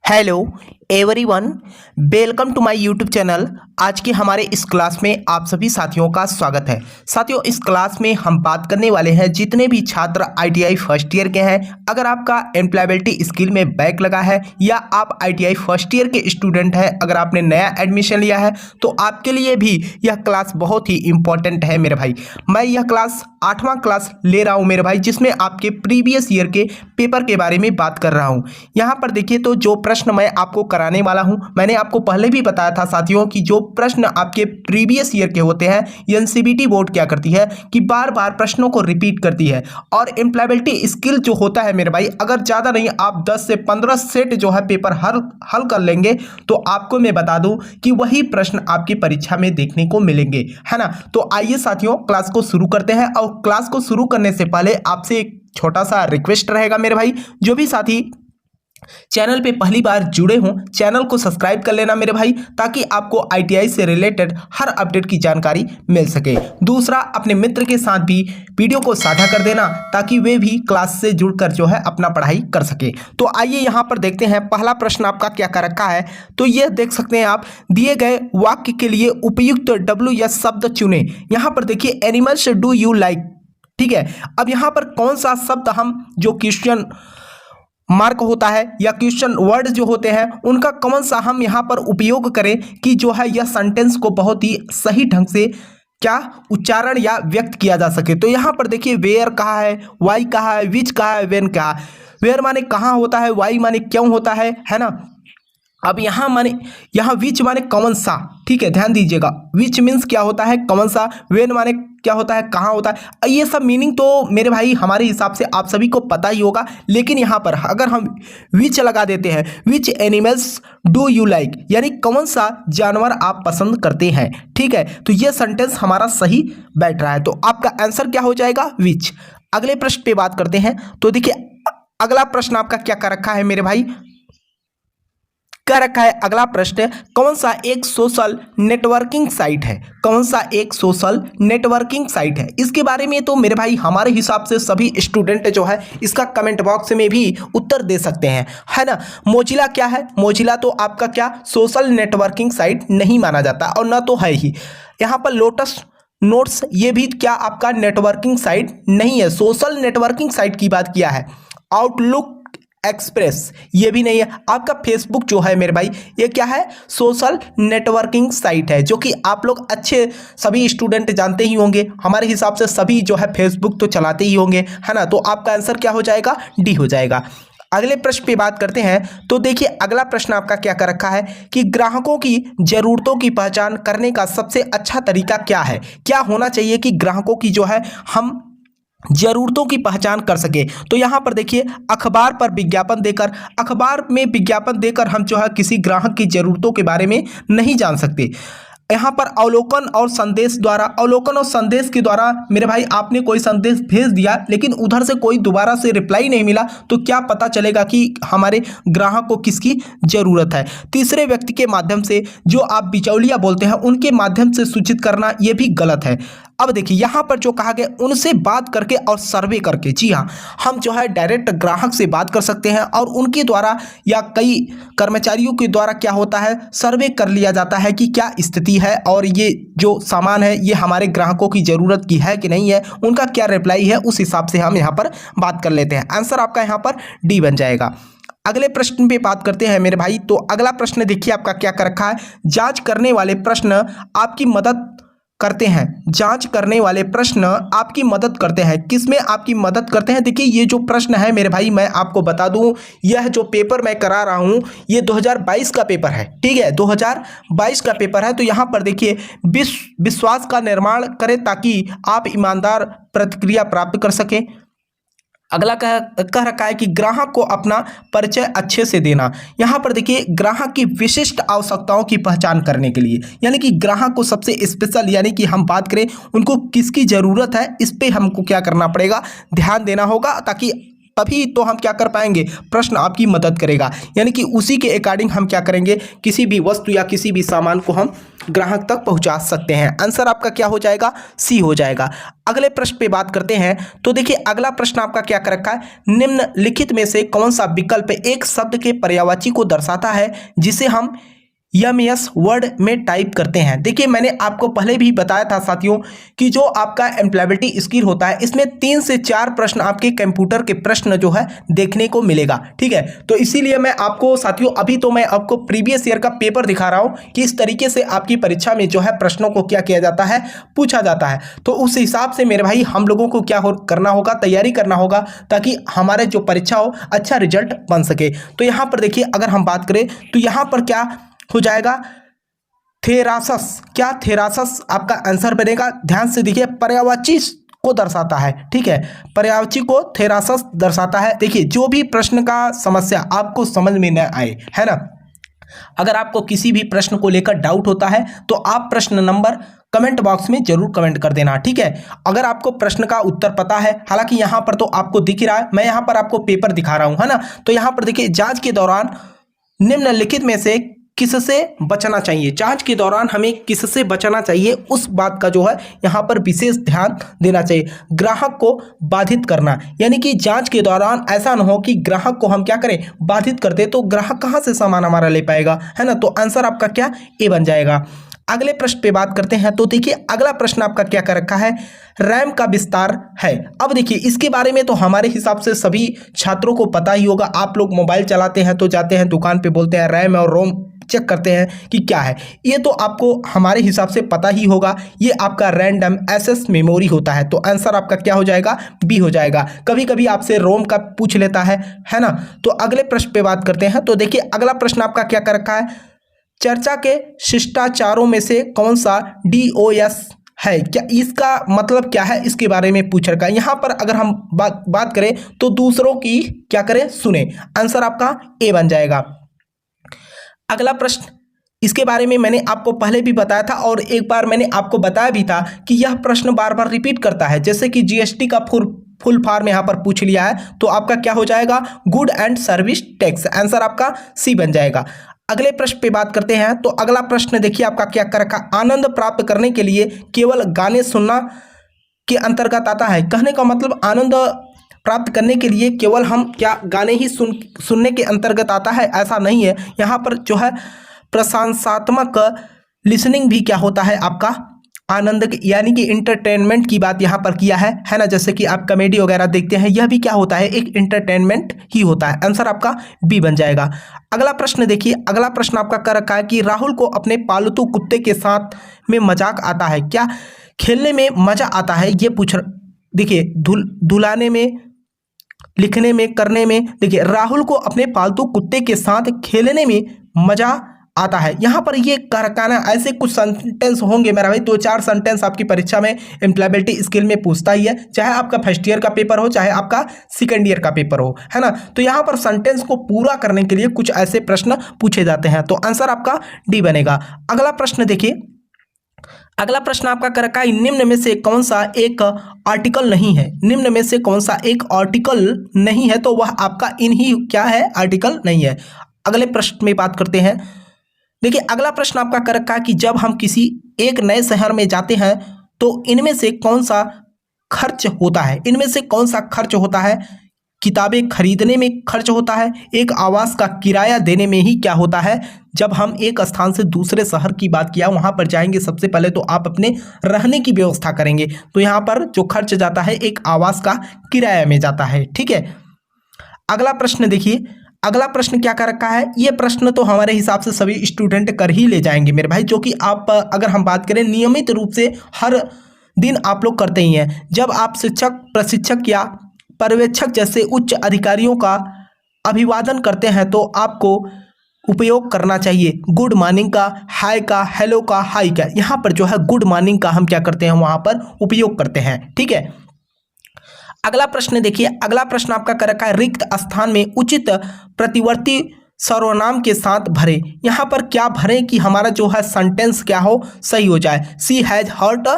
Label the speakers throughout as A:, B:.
A: Hello everyone, welcome to my YouTube channel. आज के हमारे इस क्लास में आप सभी साथियों का स्वागत है। साथियों, इस क्लास में हम बात करने वाले हैं जितने भी छात्र आईटीआई फर्स्ट ईयर के हैं, अगर आपका एम्प्लॉयबिलिटी स्किल में बैक लगा है या आप आईटीआई फर्स्ट ईयर के स्टूडेंट हैं, अगर आपने नया एडमिशन लिया है तो आपके लिए भी यह क्लास बहुत ही इंपॉर्टेंट है मेरे भाई। मैं यह क्लास 8वां क्लास ले रहा हूँ मेरे भाई, जिसमें आपके प्रीवियस ईयर के पेपर के बारे में बात कर रहा हूँ। यहाँ पर देखिए, तो जो प्रश्न मैं आपको कराने वाला हूं, मैंने आपको पहले भी बताया था साथियों कि जो प्रश्न आपके प्रीवियस ईयर के होते हैं, एनसीईआरटी बोर्ड क्या करती है कि बार बार प्रश्नों को रिपीट करती है। और एम्प्लॉयबिलिटी स्किल जो होता है मेरे भाई, अगर ज़्यादा नहीं आप 10 से 15 सेट जो है पेपर हल कर लेंगे तो आपको मैं बता दूं कि वही प्रश्न आपकी परीक्षा में देखने को मिलेंगे, है ना। तो आइए साथियों, क्लास को शुरू करते हैं। और क्लास को शुरू करने से पहले आपसे एक छोटा सा रिक्वेस्ट रहेगा मेरे भाई, जो भी साथी चैनल पे पहली बार जुड़े हों, चैनल को सब्सक्राइब कर लेना मेरे भाई, ताकि आपको आईटीआई से रिलेटेड हर अपडेट की जानकारी मिल सके। दूसरा, अपने मित्र के साथ भी वीडियो को साझा कर देना, ताकि वे भी क्लास से जुड़कर जो है अपना पढ़ाई कर सके। तो आइए यहाँ पर देखते हैं, पहला प्रश्न आपका क्या कर रखा है। तो यह देख सकते हैं आप, दिए गए वाक्य के लिए उपयुक्त डब्ल्यू या शब्द चुने। यहाँ पर देखिए, एनिमल्स डू यू लाइक, ठीक है। अब यहाँ पर कौन सा शब्द हम जो क्वेश्चन मार्क होता है या क्वेश्चन वर्ड जो होते हैं, उनका कौन सा हम यहाँ पर उपयोग करें कि जो है यह सेंटेंस को बहुत ही सही ढंग से क्या उच्चारण या व्यक्त किया जा सके। तो यहाँ पर देखिए, वेयर कहा है, वाई कहा है, विच कहा है, वेन कहा है। वेयर माने कहाँ होता है, वाई माने क्यों होता है ना। अब यहाँ माने, यहाँ विच माने कौन सा, ठीक है, ध्यान दीजिएगा। विच मीन्स क्या होता है, कौन सा। वेन माने क्या होता है, कहाँ होता है। ये सब मीनिंग तो मेरे भाई हमारे हिसाब से आप सभी को पता ही होगा, लेकिन यहाँ पर अगर हम विच लगा देते हैं, which animals do you like, यानी कौन सा जानवर आप पसंद करते हैं, ठीक है। तो ये सेंटेंस हमारा सही बैठ रहा है, तो आपका आंसर क्या हो जाएगा, विच। अगले प्रश्न पे बात करते हैं। तो देखिए, अगला प्रश्न आपका क्या कर रखा है मेरे भाई, क्या रखा है अगला प्रश्न, कौन सा एक सोशल नेटवर्किंग साइट है। कौन सा एक सोशल नेटवर्किंग साइट है, इसके बारे में तो मेरे भाई हमारे हिसाब से सभी स्टूडेंट जो है इसका कमेंट बॉक्स में भी उत्तर दे सकते हैं, है ना। मोजिला क्या है, मोजिला तो आपका क्या सोशल नेटवर्किंग साइट नहीं माना जाता, और ना तो है ही। यहाँ पर लोटस नोट्स, ये भी क्या आपका नेटवर्किंग साइट नहीं है, सोशल नेटवर्किंग साइट की बात किया है। आउटलुक एक्सप्रेस, ये भी नहीं है। आपका फेसबुक जो है मेरे भाई, ये क्या है, सोशल नेटवर्किंग साइट है, जो कि आप लोग अच्छे सभी स्टूडेंट जानते ही होंगे। हमारे हिसाब से सभी जो है फेसबुक तो चलाते ही होंगे, है ना। तो आपका आंसर क्या हो जाएगा, डी हो जाएगा। अगले प्रश्न पे बात करते हैं। तो देखिए, अगला प्रश्न आपका क्या कर रखा है कि ग्राहकों की जरूरतों की पहचान करने का सबसे अच्छा तरीका क्या है। क्या होना चाहिए कि ग्राहकों की जो है हम जरूरतों की पहचान कर सके। तो यहाँ पर देखिए, अखबार पर विज्ञापन देकर, अखबार में विज्ञापन देकर हम जो है किसी ग्राहक की जरूरतों के बारे में नहीं जान सकते। यहाँ पर अवलोकन और संदेश द्वारा, अवलोकन और संदेश के द्वारा मेरे भाई आपने कोई संदेश भेज दिया, लेकिन उधर से कोई दोबारा से रिप्लाई नहीं मिला, तो क्या पता चलेगा कि हमारे ग्राहक को किसकी जरूरत है। तीसरे व्यक्ति के माध्यम से, जो आप बिचौलिया बोलते हैं, उनके माध्यम से सूचित करना, यह भी गलत है। अब देखिए, यहाँ पर जो कहा गया, उनसे बात करके और सर्वे करके। जी हाँ, हम जो है डायरेक्ट ग्राहक से बात कर सकते हैं और उनके द्वारा या कई कर्मचारियों के द्वारा क्या होता है, सर्वे कर लिया जाता है कि क्या स्थिति है और ये जो सामान है ये हमारे ग्राहकों की ज़रूरत की है कि नहीं है, उनका क्या रिप्लाई है, उस हिसाब से हम यहाँ पर बात कर लेते हैं। आंसर आपका यहाँ पर डी बन जाएगा। अगले प्रश्न पे बात करते हैं मेरे भाई। तो अगला प्रश्न देखिए आपका क्या कर रखा है, जांच करने वाले प्रश्न आपकी मदद करते हैं। जांच करने वाले प्रश्न आपकी मदद करते हैं, किसमें आपकी मदद करते हैं। देखिए, ये जो प्रश्न है मेरे भाई, मैं आपको बता दूं, यह जो पेपर मैं करा रहा हूं ये 2022 का पेपर है, ठीक है, 2022 का पेपर है। तो यहाँ पर देखिए, विश्वास का निर्माण करें ताकि आप ईमानदार प्रतिक्रिया प्राप्त कर सकें। अगला कह रखा है कि ग्राहक को अपना परिचय अच्छे से देना। यहाँ पर देखिए, ग्राहक की विशिष्ट आवश्यकताओं की पहचान करने के लिए, यानी कि ग्राहक को सबसे स्पेशल, यानी कि हम बात करें उनको किसकी ज़रूरत है, इस पे हमको क्या करना पड़ेगा, ध्यान देना होगा, ताकि तभी तो हम क्या कर पाएंगे, प्रश्न आपकी मदद करेगा। यानी कि उसी के अकॉर्डिंग हम क्या करेंगे, किसी भी वस्तु या किसी भी सामान को हम ग्राहक तक पहुंचा सकते हैं। आंसर आपका क्या हो जाएगा, सी हो जाएगा। अगले प्रश्न पे बात करते हैं। तो देखिए अगला प्रश्न आपका क्या कर रखा है, निम्नलिखित में से कौन सा विकल्प एक शब्द के पर्यायवाची को दर्शाता है जिसे हम यस वर्ड में टाइप करते हैं। देखिए मैंने आपको पहले भी बताया था साथियों कि जो आपका एम्प्लॉयबिलिटी स्किल होता है इसमें 3 से 4 प्रश्न आपके कंप्यूटर के प्रश्न जो है देखने को मिलेगा। ठीक है, तो इसीलिए मैं आपको साथियों अभी तो मैं आपको प्रीवियस ईयर का पेपर दिखा रहा हूं कि इस तरीके से आपकी परीक्षा में जो है प्रश्नों को क्या किया जाता है, पूछा जाता है। तो उस हिसाब से मेरे भाई हम लोगों को क्या करना होगा, तैयारी करना होगा ताकि हमारे जो परीक्षा हो अच्छा रिजल्ट बन सके। तो यहाँ पर देखिए अगर हम बात करें तो यहाँ पर क्या हो जाएगा, थेरासस। क्या थेरासस आपका आंसर बनेगा। ध्यान से देखिए, पर्यायवाची को दर्शाता है। ठीक है, पर्यायवाची को थेरासस दर्शाता है। देखिए जो भी प्रश्न का समस्या आपको समझ में न आए, है ना, अगर आपको किसी भी प्रश्न को लेकर डाउट होता है तो आप प्रश्न नंबर कमेंट बॉक्स में जरूर कमेंट कर देना। ठीक है, अगर आपको प्रश्न का उत्तर पता है, हालांकि यहां पर तो आपको दिख रहा है, मैं यहां पर आपको पेपर दिखा रहा हूं, है ना। तो यहां पर देखिए, जांच के दौरान निम्नलिखित में से किससे बचना चाहिए, जांच के दौरान हमें किससे बचना चाहिए, उस बात का जो है यहाँ पर विशेष ध्यान देना चाहिए। ग्राहक को बाधित करना, यानी कि जांच के दौरान ऐसा न हो कि ग्राहक को हम क्या करें, बाधित कर दे, तो ग्राहक कहाँ से सामान हमारा ले पाएगा, है ना। तो आंसर आपका क्या, ए बन जाएगा। अगले प्रश्न पे बात करते हैं। तो देखिए अगला प्रश्न आपका क्या कर रखा है, रैम का विस्तार है। अब देखिए इसके बारे में तो हमारे हिसाब से सभी छात्रों को पता ही होगा। आप लोग मोबाइल चलाते हैं तो जाते हैं दुकान पे, बोलते हैं रैम और रोम चेक करते हैं कि क्या है, ये तो आपको हमारे हिसाब से पता ही होगा। ये आपका रैंडम एक्सेस मेमोरी होता है। तो आंसर आपका क्या हो जाएगा, बी हो जाएगा। कभी कभी आपसे रोम का पूछ लेता है ना। तो अगले प्रश्न पे बात करते हैं। तो देखिए अगला प्रश्न आपका क्या कर रखा है, चर्चा के शिष्टाचारों में से कौन सा DOS है, क्या इसका मतलब क्या है, इसके बारे में पूछ रखा है। यहां पर अगर हम बात करें तो दूसरों की क्या करें, सुने। आंसर आपका ए बन जाएगा। अगला प्रश्न, इसके बारे में मैंने आपको पहले भी बताया था और एक बार मैंने आपको बताया भी था कि यह प्रश्न बार बार रिपीट करता है। जैसे कि GST का फुल फॉर्म यहां पर पूछ लिया है, तो आपका क्या हो जाएगा, good and service tax. Answer आपका सी बन जाएगा। अगले प्रश्न पे बात करते हैं। तो अगला प्रश्न देखिए आपका क्या कर रखा, आनंद प्राप्त करने के लिए केवल गाने सुनना के अंतर्गत आता है। कहने का मतलब आनंद प्राप्त करने के लिए केवल हम क्या गाने ही सुनने के अंतर्गत आता है, ऐसा नहीं है। यहाँ पर जो है प्रशंसात्मक लिसनिंग भी क्या होता है आपका आनंद, यानी कि इंटरटेनमेंट की बात यहाँ पर किया है ना। जैसे कि आप कॉमेडी वगैरह देखते हैं, यह भी क्या होता है, एक इंटरटेनमेंट ही होता है। आंसर आपका बी बन जाएगा। अगला प्रश्न देखिए, अगला प्रश्न आपका कर रखा है कि राहुल को अपने पालतू कुत्ते के साथ में मजाक आता है, क्या खेलने में मजा आता है, ये पूछ। देखिए धुलाने में, लिखने में, करने में। देखिए राहुल को अपने पालतू कुत्ते के साथ खेलने में मजा आता है। यहाँ पर ये कारखाना, ऐसे कुछ सेंटेंस होंगे मेरा भाई, 2-4 सेंटेंस आपकी परीक्षा में एम्प्लॉयबिलिटी स्किल में पूछता ही है, चाहे आपका फर्स्ट ईयर का पेपर हो, चाहे आपका सेकंड ईयर का पेपर हो, है ना। तो यहाँ पर सेंटेंस को पूरा करने के लिए कुछ ऐसे प्रश्न पूछे जाते हैं। तो आंसर आपका डी बनेगा। अगला प्रश्न देखिए, अगला प्रश्न आपका कर रखा है, निम्न में से कौन सा एक आर्टिकल नहीं है। निम्न में से कौन सा एक आर्टिकल नहीं है, तो वह आपका इन ही क्या है, आर्टिकल नहीं है। अगले प्रश्न में बात करते हैं। देखिए अगला प्रश्न आपका कर रखा है कि जब हम किसी एक नए शहर में जाते हैं तो इनमें से कौन सा खर्च होता है। इनमें से कौन सा खर्च होता है, किताबें खरीदने में खर्च होता है, एक आवास का किराया देने में ही क्या होता है। जब हम एक स्थान से दूसरे शहर की बात किया, वहां पर जाएंगे सबसे पहले तो आप अपने रहने की व्यवस्था करेंगे, तो यहाँ पर जो खर्च जाता है एक आवास का किराया में जाता है। ठीक है, अगला प्रश्न देखिए, अगला प्रश्न क्या कर रखा है, ये प्रश्न तो हमारे हिसाब से सभी स्टूडेंट कर ही ले जाएंगे मेरे भाई, जो कि आप अगर हम बात करें नियमित रूप से हर दिन आप लोग करते ही हैं। जब आप शिक्षक, प्रशिक्षक या पर्यवेक्षक जैसे उच्च अधिकारियों का अभिवादन करते हैं तो आपको उपयोग करना चाहिए गुड मॉर्निंग का, हाय का, हेलो का, हाई का। यहाँ पर जो है गुड मॉर्निंग का हम क्या करते हैं, वहाँ पर उपयोग करते हैं। ठीक है, अगला प्रश्न देखिए, अगला प्रश्न आपका कर रखा है, रिक्त स्थान में उचित प्रतिवर्ती सर्वनाम के साथ भरे। यहाँ पर क्या भरें कि हमारा जो है सेंटेंस क्या हो, सही हो जाए। सी हैज हर्ट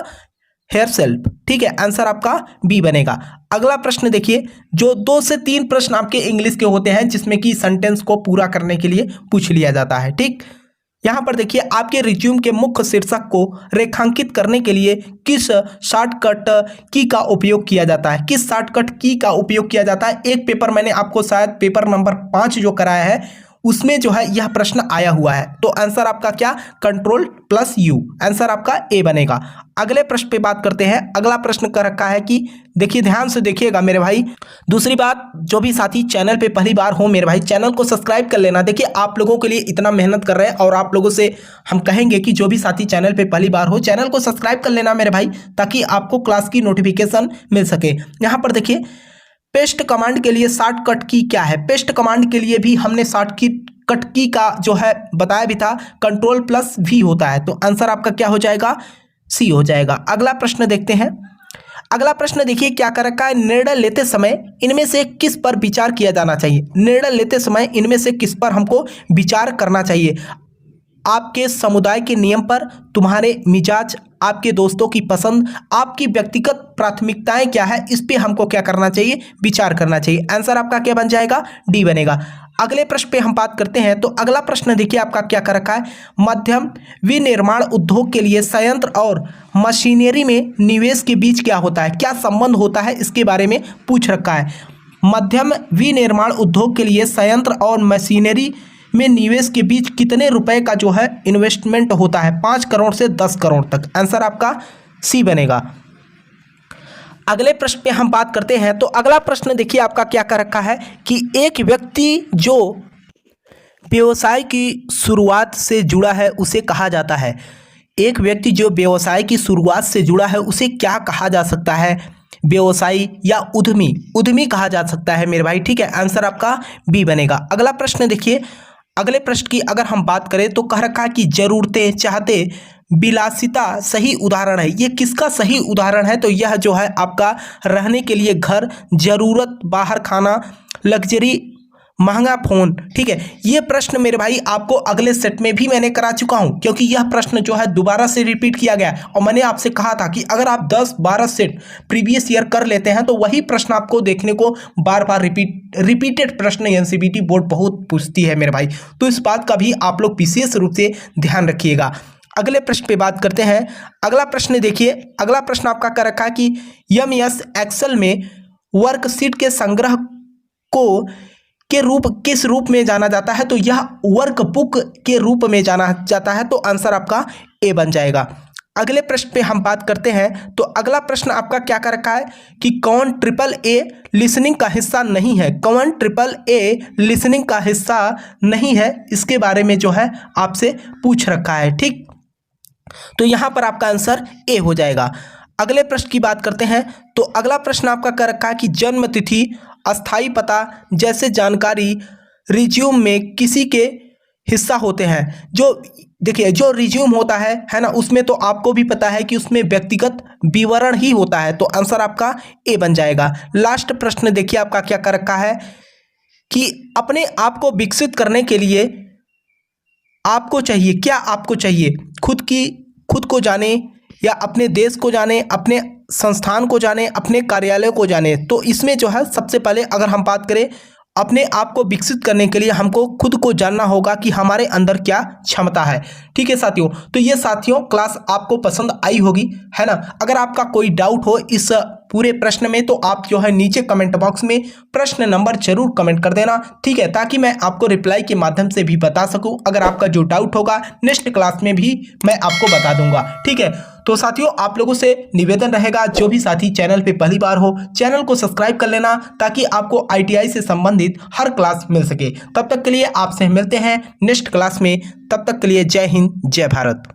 A: हेयर सेल्फ, ठीक है, आंसर आपका बी बनेगा। अगला प्रश्न देखिए, जो 2 से 3 प्रश्न आपके इंग्लिश के होते हैं जिसमें कि सेंटेंस को पूरा करने के लिए पूछ लिया जाता है, ठीक। यहां पर देखिए, आपके रिज्यूम के मुख्य शीर्षक को रेखांकित करने के लिए किस शॉर्टकट की का उपयोग किया जाता है, किस शॉर्टकट की का उपयोग किया जाता है। एक पेपर मैंने आपको शायद पेपर नंबर 5 जो कराया है उसमें जो है यह प्रश्न आया हुआ है। तो आंसर आपका क्या, Ctrl+U, आंसर आपका ए बनेगा। अगले प्रश्न पे बात करते हैं। अगला प्रश्न कर रखा है कि देखिए, ध्यान से देखिएगा मेरे भाई। दूसरी बात, जो भी साथी चैनल पे पहली बार हो मेरे भाई, चैनल को सब्सक्राइब कर लेना। देखिए, आप लोगों के लिए इतना मेहनत कर रहे हैं और आप लोगों से हम कहेंगे कि जो भी साथी चैनल पे पहली बार हो, चैनल को सब्सक्राइब कर लेना मेरे भाई, ताकि आपको क्लास की नोटिफिकेशन मिल सके। यहाँ पर देखिए, पेस्ट कमांड के लिए शॉर्टकट की क्या है। पेस्ट कमांड के लिए भी हमने शॉर्टकट की का जो है बताया भी था, Ctrl+V होता है। तो आंसर आपका क्या हो जाएगा, सी हो जाएगा। अगला प्रश्न देखते हैं। अगला प्रश्न देखिए, क्या कर रखा है, निर्णय लेते समय इनमें से किस पर विचार किया जाना चाहिए। निर्णय लेते समय इनमें से किस पर हमको विचार करना चाहिए। आपके समुदाय के नियम पर, तुम्हारे मिजाज, आपके दोस्तों की पसंद, आपकी व्यक्तिगत प्राथमिकताएं क्या है, इस पे हमको क्या करना चाहिए, विचार करना चाहिए। आंसर आपका क्या बन जाएगा, डी बनेगा। अगले प्रश्न पे हम बात करते हैं। तो अगला प्रश्न देखिए, आपका क्या कर रखा है, मध्यम विनिर्माण उद्योग के लिए संयंत्र और मशीनरी में निवेश के बीच क्या होता है, क्या संबंध होता है, इसके बारे में पूछ रखा है। मध्यम विनिर्माण उद्योग के लिए संयंत्र और मशीनरी में निवेश के बीच कितने रुपए का जो है इन्वेस्टमेंट होता है, 5 करोड़ से 10 करोड़ तक। आंसर आपका सी बनेगा। अगले प्रश्न पे हम बात करते हैं। तो अगला प्रश्न देखिए, आपका क्या कर रखा है कि एक व्यक्ति जो व्यवसाय की शुरुआत से जुड़ा है उसे कहा जाता है। एक व्यक्ति जो व्यवसाय की शुरुआत से जुड़ा है उसे क्या कहा जा सकता है, व्यवसायी या उद्यमी। उद्यमी कहा जा सकता है मेरे भाई, ठीक है, आंसर आपका बी बनेगा। अगला प्रश्न देखिए, अगले प्रश्न की अगर हम बात करें तो कह रखा है कि जरूरतें, चाहते, विलासिता सही उदाहरण है। ये किसका सही उदाहरण है, तो यह जो है आपका रहने के लिए घर, जरूरत, बाहर खाना, लग्जरी, महंगा फोन, ठीक है। ये प्रश्न मेरे भाई आपको अगले सेट में भी मैंने करा चुका हूं, क्योंकि यह प्रश्न जो है दोबारा से रिपीट किया गया और मैंने आपसे कहा था कि अगर आप 10-12 सेट प्रीवियस ईयर कर लेते हैं तो वही प्रश्न आपको देखने को बार बार रिपीटेड प्रश्न एनसीईआरटी बोर्ड बहुत पूछती है मेरे भाई। तो इस बात का भी आप लोग विशेष रूप से ध्यान रखिएगा। अगले प्रश्न पे बात करते हैं। अगला प्रश्न देखिए, अगला प्रश्न आपका कर रखा है कि एमएस एक्सेल में वर्कशीट के संग्रह को किस रूप में जाना जाता है, तो यह वर्कबुक के रूप में जाना जाता है। तो आंसर आपका ए बन जाएगा। अगले प्रश्न पे हम बात करते हैं। तो अगला प्रश्न आपका क्या कर रखा है कि कौन AAA लिसनिंग का हिस्सा नहीं है, कौन AAA लिसनिंग का हिस्सा नहीं है, इसके बारे में जो है आपसे पूछ रखा है, ठीक। तो यहां पर आपका आंसर ए हो जाएगा। अगले प्रश्न की बात करते हैं। तो अगला प्रश्न आपका कर रखा है कि जन्म तिथि, अस्थाई पता जैसे जानकारी रिज्यूम में किसी के हिस्सा होते हैं। जो देखिए, जो रिज्यूम होता है ना, उसमें तो आपको भी पता है कि उसमें व्यक्तिगत विवरण ही होता है। तो आंसर आपका ए बन जाएगा। लास्ट प्रश्न देखिए, आपका क्या कर रखा है कि अपने आप को विकसित करने के लिए आपको चाहिए क्या, आपको चाहिए खुद को जाने या अपने देश को जाने, अपने संस्थान को जाने, अपने कार्यालय को जाने। तो इसमें जो है सबसे पहले अगर हम बात करें, अपने आप को विकसित करने के लिए हमको खुद को जानना होगा कि हमारे अंदर क्या क्षमता है, ठीक है साथियों। तो ये साथियों क्लास आपको पसंद आई होगी, है ना। अगर आपका कोई डाउट हो इस पूरे प्रश्न में तो आप जो है नीचे कमेंट बॉक्स में प्रश्न नंबर जरूर कमेंट कर देना, ठीक है, ताकि मैं आपको रिप्लाई के माध्यम से भी बता सकूं। अगर आपका जो डाउट होगा नेक्स्ट क्लास में भी मैं आपको बता दूंगा, ठीक है। तो साथियों आप लोगों से निवेदन रहेगा, जो भी साथी चैनल पे पहली बार हो चैनल को सब्सक्राइब कर लेना, ताकि आपको ITI से संबंधित हर क्लास मिल सके। तब तक के लिए आपसे मिलते हैं नेक्स्ट क्लास में। तब तक के लिए जय हिंद, जय भारत।